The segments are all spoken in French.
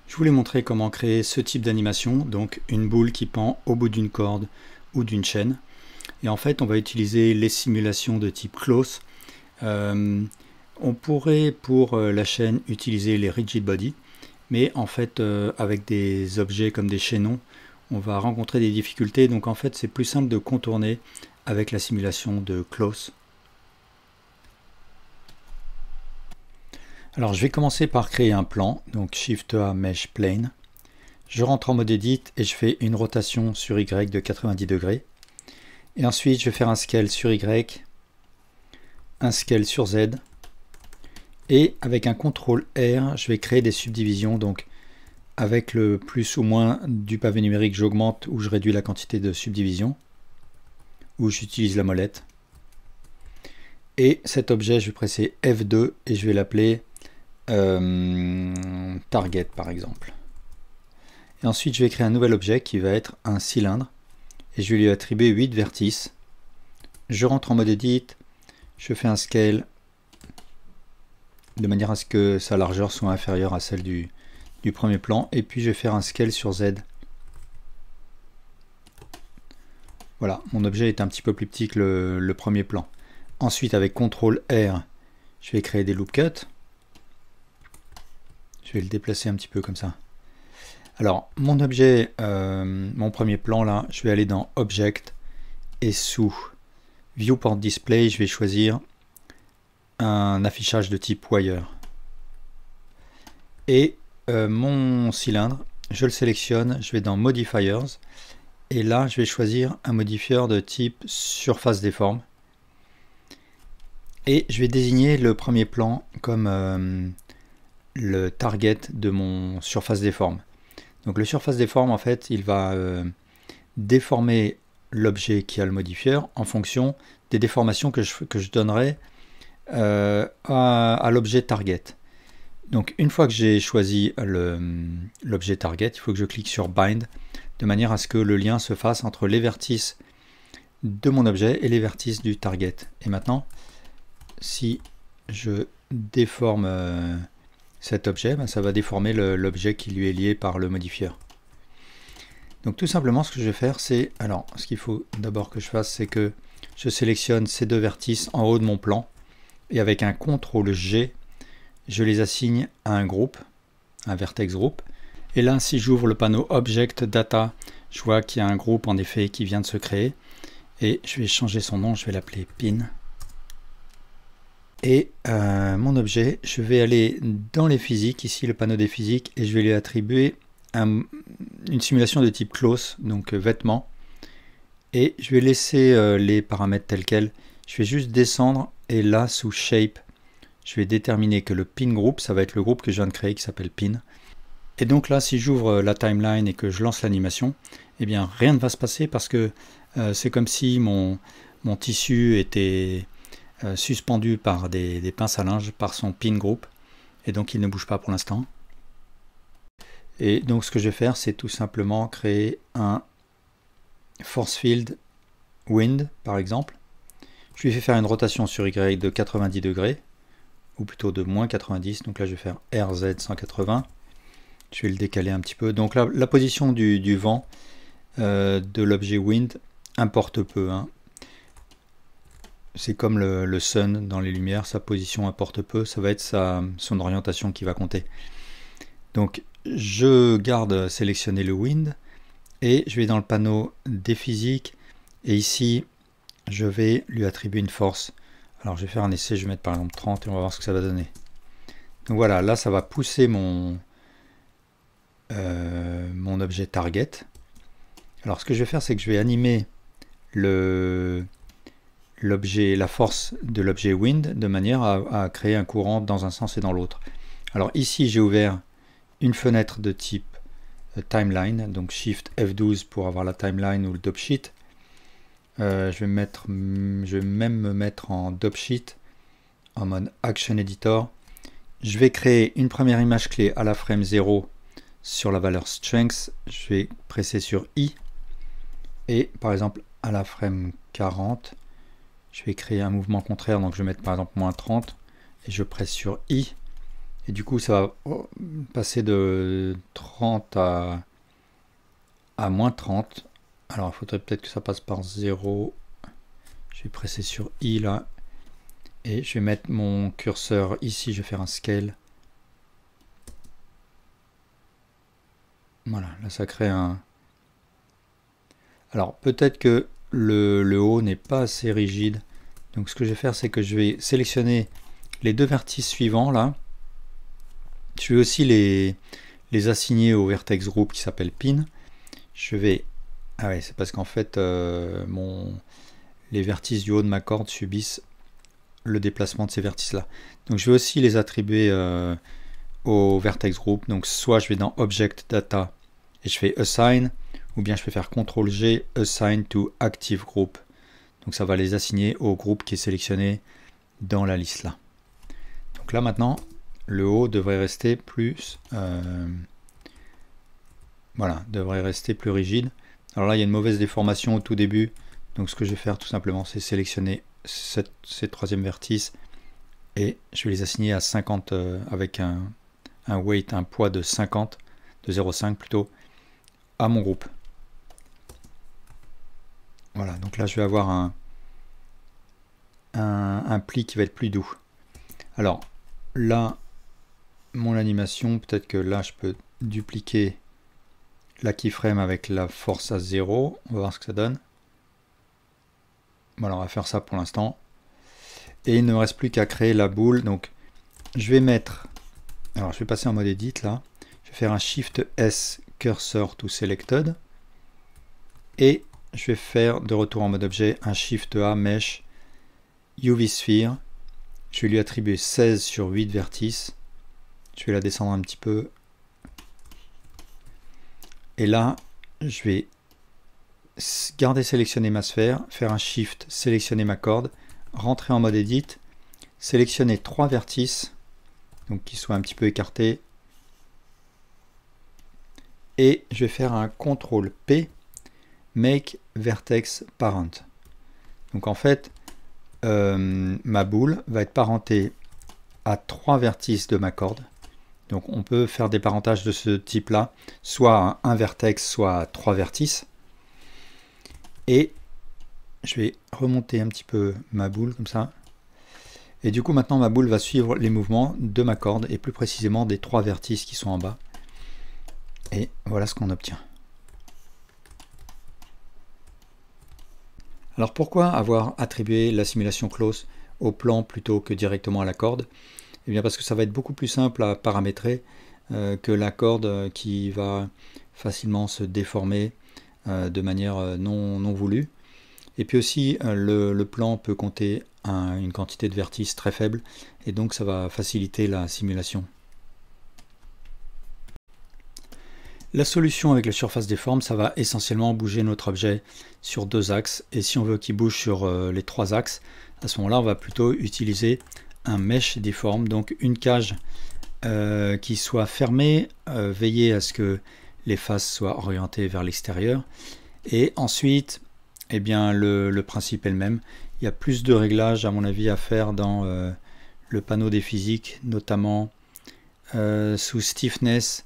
Je voulais montrer comment créer ce type d'animation, donc une boule qui pend au bout d'une corde ou d'une chaîne. Et en fait, on va utiliser les simulations de type close. On pourrait pour la chaîne utiliser les rigid body, mais en fait avec des objets comme des chaînons, on va rencontrer des difficultés. Donc en fait, c'est plus simple de contourner avec la simulation de close. Alors je vais commencer par créer un plan, donc Shift A Mesh Plane. Je rentre en mode Edit et je fais une rotation sur Y de 90 degrés. Et ensuite je vais faire un scale sur Y, un scale sur Z. Et avec un CTRL R, je vais créer des subdivisions. Donc avec le plus ou moins du pavé numérique, j'augmente ou je réduis la quantité de subdivisions. Ou j'utilise la molette. Et cet objet, je vais presser F2 et je vais l'appeler target par exemple. Et ensuite je vais créer un nouvel objet qui va être un cylindre et je vais lui attribuer 8 vertices. Je rentre en mode Edit, je fais un scale de manière à ce que sa largeur soit inférieure à celle du premier plan, et puis je vais faire un scale sur Z. Voilà, mon objet est un petit peu plus petit que le premier plan. Ensuite avec CTRL R, je vais créer des loop cuts. Je vais le déplacer un petit peu comme ça. Alors, mon objet, mon premier plan là, je vais aller dans Object et sous Viewport Display, je vais choisir un affichage de type Wire. Et mon cylindre, je le sélectionne, je vais dans Modifiers et là, je vais choisir un modifieur de type Surface Deform. Et je vais désigner le premier plan comme le target de mon surface déforme. Donc le surface déforme, en fait, il va déformer l'objet qui a le modifieur en fonction des déformations que je donnerai à l'objet target. Donc une fois que j'ai choisi l'objet target, il faut que je clique sur Bind, de manière à ce que le lien se fasse entre les vertices de mon objet et les vertices du target. Et maintenant, si je déforme cet objet, ben ça va déformer l'objet qui lui est lié par le modifieur. Donc tout simplement ce que je vais faire, c'est, alors ce qu'il faut d'abord que je fasse, c'est que je sélectionne ces deux vertices en haut de mon plan et avec un CTRL G, je les assigne à un groupe, un vertex group. Et là, si j'ouvre le panneau Object Data, je vois qu'il y a un groupe en effet qui vient de se créer et je vais changer son nom, je vais l'appeler Pin. Et mon objet, je vais aller dans les physiques, ici le panneau des physiques, et je vais lui attribuer une simulation de type close, donc vêtements. Et je vais laisser les paramètres tels quels. Je vais juste descendre et là sous Shape, je vais déterminer que le Pin Group, ça va être le groupe que je viens de créer qui s'appelle Pin. Et donc là, si j'ouvre la timeline et que je lance l'animation, eh bien rien ne va se passer parce que c'est comme si mon tissu était suspendu par des pinces à linge par son pin group et donc il ne bouge pas pour l'instant. Et donc ce que je vais faire, c'est tout simplement créer un force field wind par exemple. Je lui fais faire une rotation sur Y de 90 degrés ou plutôt de moins 90, donc là je vais faire RZ 180. Je vais le décaler un petit peu. Donc là, la position du vent de l'objet wind importe peu, hein. C'est comme le sun dans les lumières, sa position importe peu, ça va être son orientation qui va compter. Donc je garde sélectionné le wind et je vais dans le panneau des physiques et ici je vais lui attribuer une force. Alors je vais faire un essai, je vais mettre par exemple 30 et on va voir ce que ça va donner. Donc voilà, là ça va pousser mon objet target. Alors ce que je vais faire, c'est que je vais animer la force de l'objet wind de manière à créer un courant dans un sens et dans l'autre. Alors ici j'ai ouvert une fenêtre de type timeline, donc Shift F12 pour avoir la timeline ou le dope sheet. Je vais même me mettre en dope sheet en mode Action Editor. Je vais créer une première image clé à la frame 0 sur la valeur strength. Je vais presser sur I et par exemple à la frame 40, je vais créer un mouvement contraire, donc je vais mettre par exemple moins 30, et je presse sur I, et du coup ça va passer de 30 à moins 30. Alors il faudrait peut-être que ça passe par 0. Je vais presser sur I là, et je vais mettre mon curseur ici, je vais faire un scale. Voilà, là ça crée un... Alors peut-être que le haut n'est pas assez rigide. Donc ce que je vais faire, c'est que je vais sélectionner les deux vertices suivants là. Je vais aussi les assigner au vertex group qui s'appelle pin. Je vais... Ah ouais, c'est parce qu'en fait les vertices du haut de ma corde subissent le déplacement de ces vertices là. Donc je vais aussi les attribuer au vertex group. Donc soit je vais dans Object Data et je fais Assign, ou bien je peux faire CTRL G, Assign to Active Group. Donc ça va les assigner au groupe qui est sélectionné dans la liste là. Donc là maintenant, le haut devrait rester plus... voilà, devrait rester plus rigide. Alors là, il y a une mauvaise déformation au tout début. Donc ce que je vais faire tout simplement, c'est sélectionner ces troisième vertices et je vais les assigner à 50 avec un weight, un poids de 50, de 0,5 plutôt, à mon groupe. Voilà, donc là je vais avoir un pli qui va être plus doux. Alors là, mon animation, peut-être que là je peux dupliquer la keyframe avec la force à 0. On va voir ce que ça donne. Voilà, on va faire ça pour l'instant. Et il ne me reste plus qu'à créer la boule. Donc je vais mettre... Alors je vais passer en mode edit là. Je vais faire un Shift S Cursor to Selected. Et je vais faire de retour en mode objet un Shift A Mesh UV Sphere. Je vais lui attribuer 16 sur 8 vertices. Je vais la descendre un petit peu. Et là, je vais garder sélectionner ma sphère, faire un Shift, sélectionner ma corde, rentrer en mode Edit, sélectionner 3 vertices, donc qui soient un petit peu écartés. Et je vais faire un CTRL P, Make Vertex Parent. Donc en fait, ma boule va être parentée à 3 vertices de ma corde. Donc on peut faire des parentages de ce type là, soit à un vertex, soit à 3 vertices. Et je vais remonter un petit peu ma boule comme ça. Et du coup maintenant ma boule va suivre les mouvements de ma corde et plus précisément des 3 vertices qui sont en bas. Et voilà ce qu'on obtient. Alors pourquoi avoir attribué la simulation close au plan plutôt que directement à la corde? Eh bien parce que ça va être beaucoup plus simple à paramétrer que la corde qui va facilement se déformer de manière non voulue. Et puis aussi le plan peut compter une quantité de vertices très faible et donc ça va faciliter la simulation. La solution avec la surface déforme, ça va essentiellement bouger notre objet sur 2 axes, et si on veut qu'il bouge sur les 3 axes, à ce moment-là on va plutôt utiliser un mesh déforme, donc une cage qui soit fermée, veiller à ce que les faces soient orientées vers l'extérieur, et ensuite eh bien, le principe est le même. Il y a plus de réglages à mon avis à faire dans le panneau des physiques, notamment sous stiffness,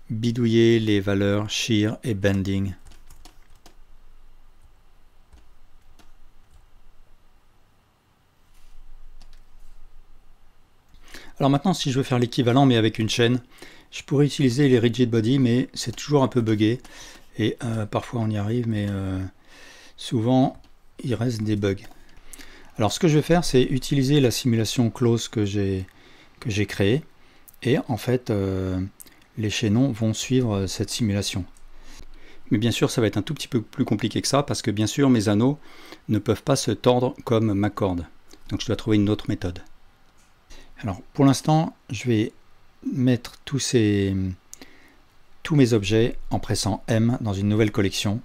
bidouiller les valeurs shear et bending. Alors maintenant, si je veux faire l'équivalent mais avec une chaîne, je pourrais utiliser les rigid body, mais c'est toujours un peu buggé et parfois on y arrive, mais souvent il reste des bugs. Alors ce que je vais faire, c'est utiliser la simulation close que j'ai créée, et en fait les chaînons vont suivre cette simulation. Mais bien sûr ça va être un tout petit peu plus compliqué que ça, parce que bien sûr mes anneaux ne peuvent pas se tordre comme ma corde, donc je dois trouver une autre méthode. Alors pour l'instant je vais mettre tous mes objets en pressant M dans une nouvelle collection.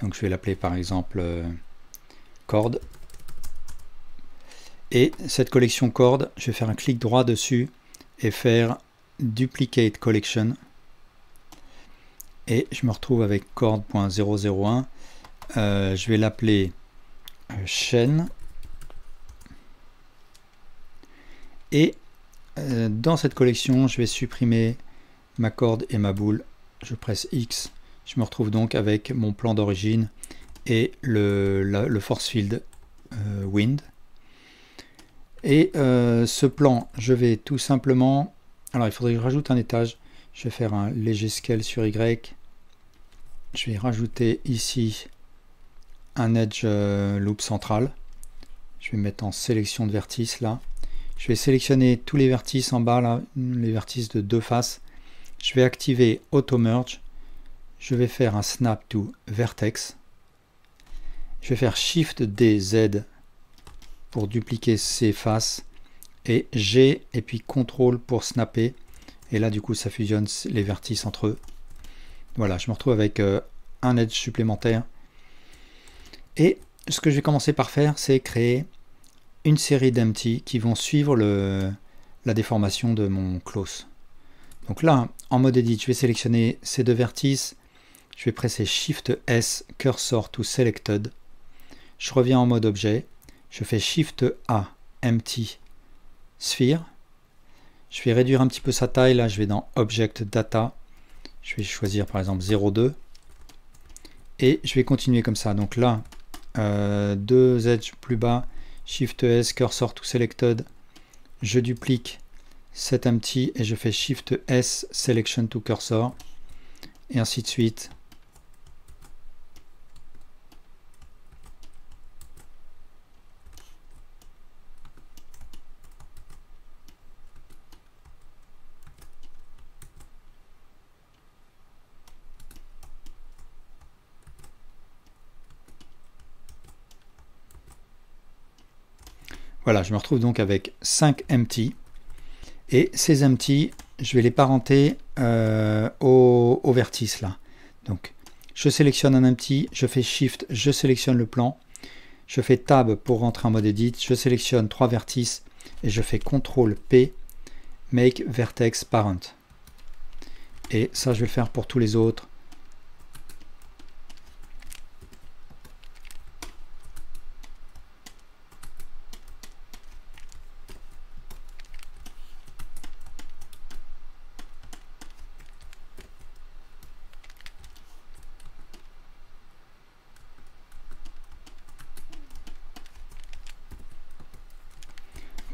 Donc je vais l'appeler par exemple corde. Et cette collection corde, je vais faire un clic droit dessus et faire Duplicate Collection. Et je me retrouve avec corde.001 je vais l'appeler chaîne. Et dans cette collection, je vais supprimer ma corde et ma boule. Je presse X. Je me retrouve donc avec mon plan d'origine et le force field wind. Et ce plan, je vais tout simplement... Alors, il faudrait que je rajoute un étage. Je vais faire un léger scale sur Y. Je vais rajouter ici un edge loop central. Je vais mettre en sélection de vertices là. Je vais sélectionner tous les vertices en bas là, les vertices de deux faces. Je vais activer Auto Merge. Je vais faire un snap to vertex. Je vais faire Shift D Z pour dupliquer ces faces et G et puis CTRL pour snapper. Et là du coup ça fusionne les vertices entre eux. Voilà, je me retrouve avec un edge supplémentaire. Et ce que je vais commencer par faire, c'est créer une série d'empty qui vont suivre la déformation de mon close. Donc là, en mode edit, je vais sélectionner ces deux vertices. Je vais presser Shift S, Cursor to Selected. Je reviens en mode objet. Je fais Shift A, Empty, Sphere. Je vais réduire un petit peu sa taille. Là, je vais dans Object Data. Je vais choisir par exemple 0,2. Et je vais continuer comme ça. Donc là, deux edges plus bas. Shift S, Cursor to Selected. Je duplique cet empty et je fais Shift S, Selection to Cursor. Et ainsi de suite. Voilà, je me retrouve donc avec 5 empty. Et ces empty, je vais les parenter au vertice là. Donc, je sélectionne un empty, je fais Shift, je sélectionne le plan. Je fais Tab pour rentrer en mode Edit. Je sélectionne 3 vertices et je fais CTRL P, Make Vertex Parent. Et ça, je vais le faire pour tous les autres.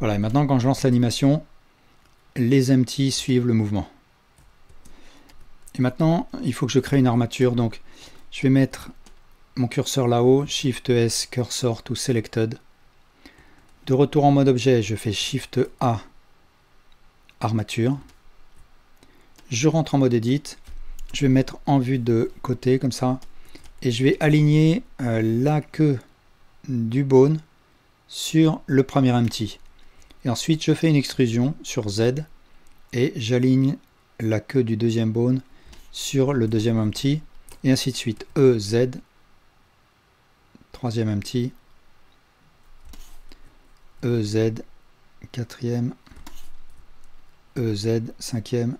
Voilà, et maintenant quand je lance l'animation, les empty suivent le mouvement. Et maintenant, il faut que je crée une armature. Donc, je vais mettre mon curseur là-haut, Shift S, Cursor to Selected. De retour en mode objet, je fais Shift A, armature. Je rentre en mode Edit. Je vais mettre en vue de côté, comme ça. Et je vais aligner la queue du bone sur le premier empty. Et ensuite, je fais une extrusion sur Z et j'aligne la queue du deuxième bone sur le deuxième empty et ainsi de suite. E, Z, troisième empty, E, Z, quatrième, E, Z, cinquième.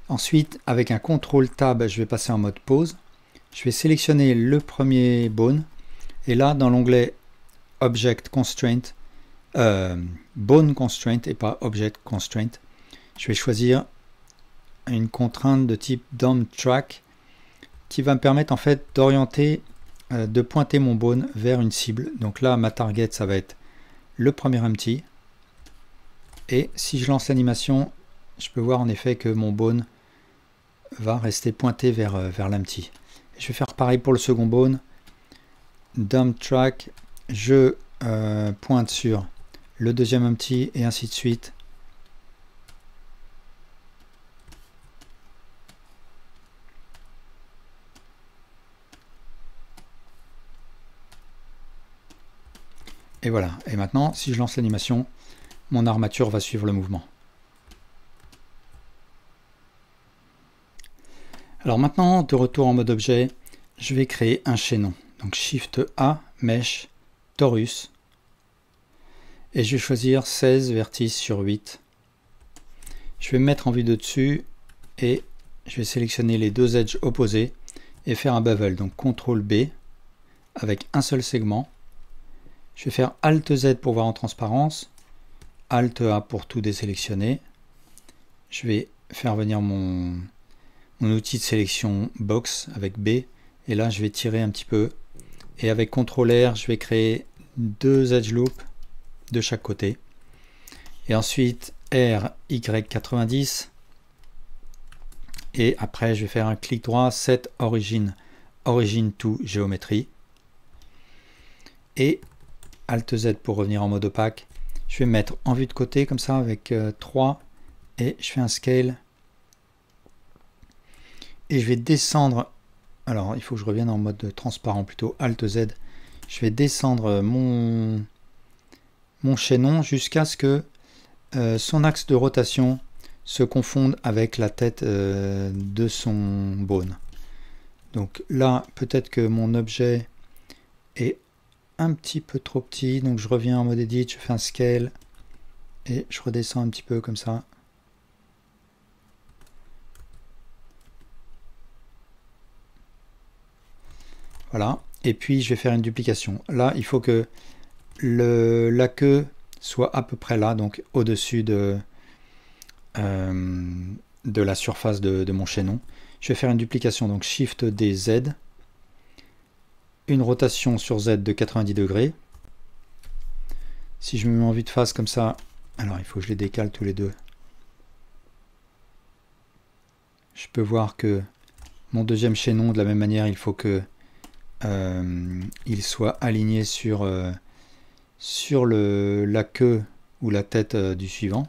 Ensuite, avec un CTRL Tab, je vais passer en mode pause. Je vais sélectionner le premier bone et là, dans l'onglet Object Constraint, Bone Constraint et pas Object Constraint, je vais choisir une contrainte de type Dump Track qui va me permettre en fait d'orienter, de pointer mon bone vers une cible. Donc là, ma target, ça va être le premier empty. Et si je lance l'animation, je peux voir en effet que mon bone va rester pointé vers l'empty. Je vais faire pareil pour le second bone. Dump Track, je pointe sur le deuxième empty et ainsi de suite. Et voilà. Et maintenant, si je lance l'animation, mon armature va suivre le mouvement. Alors maintenant, de retour en mode objet, je vais créer un chaînon. Donc Shift A, Mesh, Torus. Et je vais choisir 16 vertices sur 8. Je vais me mettre en vue de dessus et je vais sélectionner les deux edges opposés et faire un bevel. Donc CTRL B avec un seul segment. Je vais faire Alt Z pour voir en transparence, Alt A pour tout désélectionner. Je vais faire venir mon outil de sélection box avec B, et là je vais tirer un petit peu, et avec CTRL R je vais créer deux edge loops de chaque côté, et ensuite RY90, et après je vais faire un clic droit, Set Origin to Geometry, et Alt Z pour revenir en mode opaque. Je vais me mettre en vue de côté comme ça avec 3, et je fais un scale, et je vais descendre, alors il faut que je revienne en mode transparent plutôt, Alt Z. Je vais descendre mon chaînon jusqu'à ce que son axe de rotation se confonde avec la tête de son bone. Donc là, peut-être que mon objet est un petit peu trop petit, donc je reviens en mode edit, je fais un scale et je redescends un petit peu comme ça. Voilà, et puis je vais faire une duplication. Là, il faut que la queue soit à peu près là, donc au-dessus de la surface de mon chaînon. Je vais faire une duplication, donc Shift D Z, une rotation sur Z de 90 degrés. Si je me mets en vue de face comme ça, alors il faut que je les décale tous les deux. Je peux voir que mon deuxième chaînon, de la même manière, il faut que il soit aligné sur la queue ou la tête du suivant.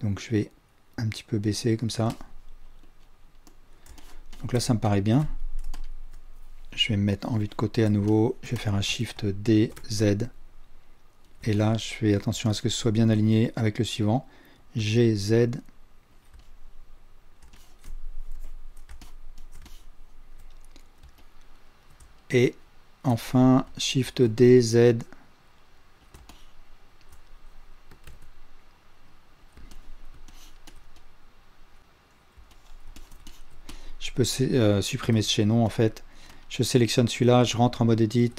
Donc je vais un petit peu baisser comme ça. Donc là ça me paraît bien. Je vais me mettre en vue de côté à nouveau. Je vais faire un Shift D Z. Et là je fais attention à ce que ce soit bien aligné avec le suivant. G Z. Et enfin Shift D Z. Je peux supprimer ce chaînon en fait. Je sélectionne celui-là, je rentre en mode edit.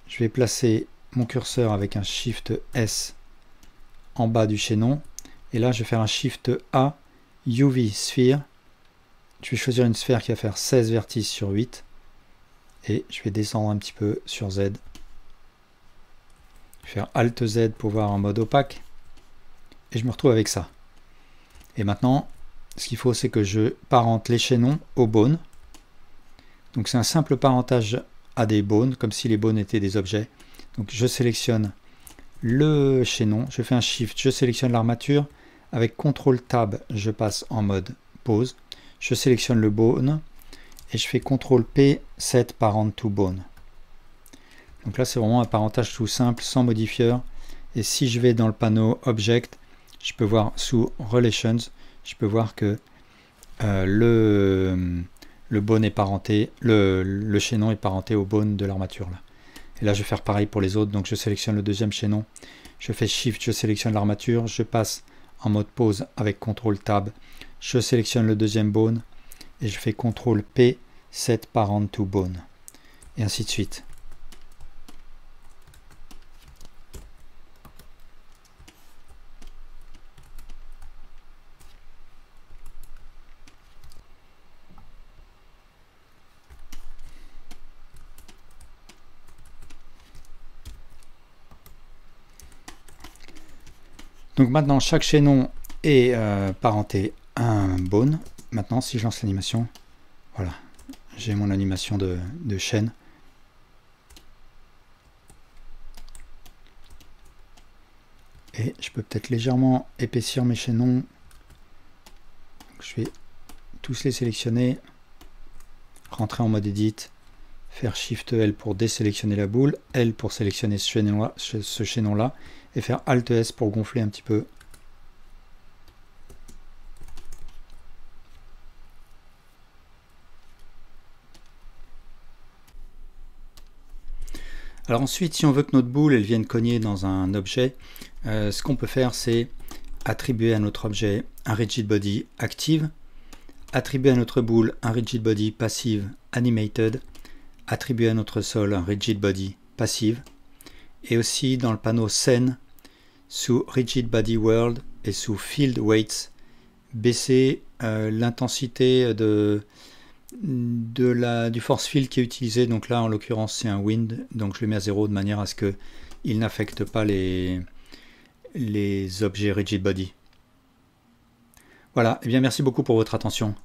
Je vais placer mon curseur avec un Shift S en bas du chaînon. Et là je vais faire un Shift A UV Sphere. Je vais choisir une sphère qui va faire 16 vertices sur 8. Et je vais descendre un petit peu sur Z. Je vais faire Alt Z pour voir en mode opaque. Et je me retrouve avec ça. Et maintenant, ce qu'il faut, c'est que je parente les chaînons aux bones. Donc c'est un simple parentage à des bones, comme si les bones étaient des objets. Donc je sélectionne le chaînon, je fais un Shift, je sélectionne l'armature. Avec CTRL Tab, je passe en mode pause. Je sélectionne le bone. Et je fais CTRL P, Set Parent to Bone. Donc là, c'est vraiment un parentage tout simple, sans modifieur. Et si je vais dans le panneau Object, je peux voir sous Relations, je peux voir que le bone est parenté, le chaînon est parenté au bone de l'armature. Et là, je vais faire pareil pour les autres. Donc je sélectionne le deuxième chaînon, je fais Shift, je sélectionne l'armature, je passe en mode pause avec CTRL Tab, je sélectionne le deuxième bone, et je fais CTRL P, Set Parent to Bone, et ainsi de suite. Donc maintenant chaque chaînon est parenté à un bone. Maintenant, si je lance l'animation, voilà, j'ai mon animation de chaîne. Et je peux peut-être légèrement épaissir mes chaînons. Donc, je vais tous les sélectionner, rentrer en mode edit, faire Shift L pour désélectionner la boule, L pour sélectionner ce chaînon-là, et faire Alt S pour gonfler un petit peu. Alors ensuite, si on veut que notre boule elle vienne cogner dans un objet, ce qu'on peut faire, c'est attribuer à notre objet un rigid body active attribuer à notre boule un rigid body passive animated, attribuer à notre sol un rigid body passive, et aussi dans le panneau scène, sous rigid body world et sous field weights, baisser l'intensité du force field qui est utilisé. Donc là en l'occurrence c'est un wind, donc je le mets à 0 de manière à ce qu'il n'affecte pas les objets rigid body. Voilà, et bien merci beaucoup pour votre attention.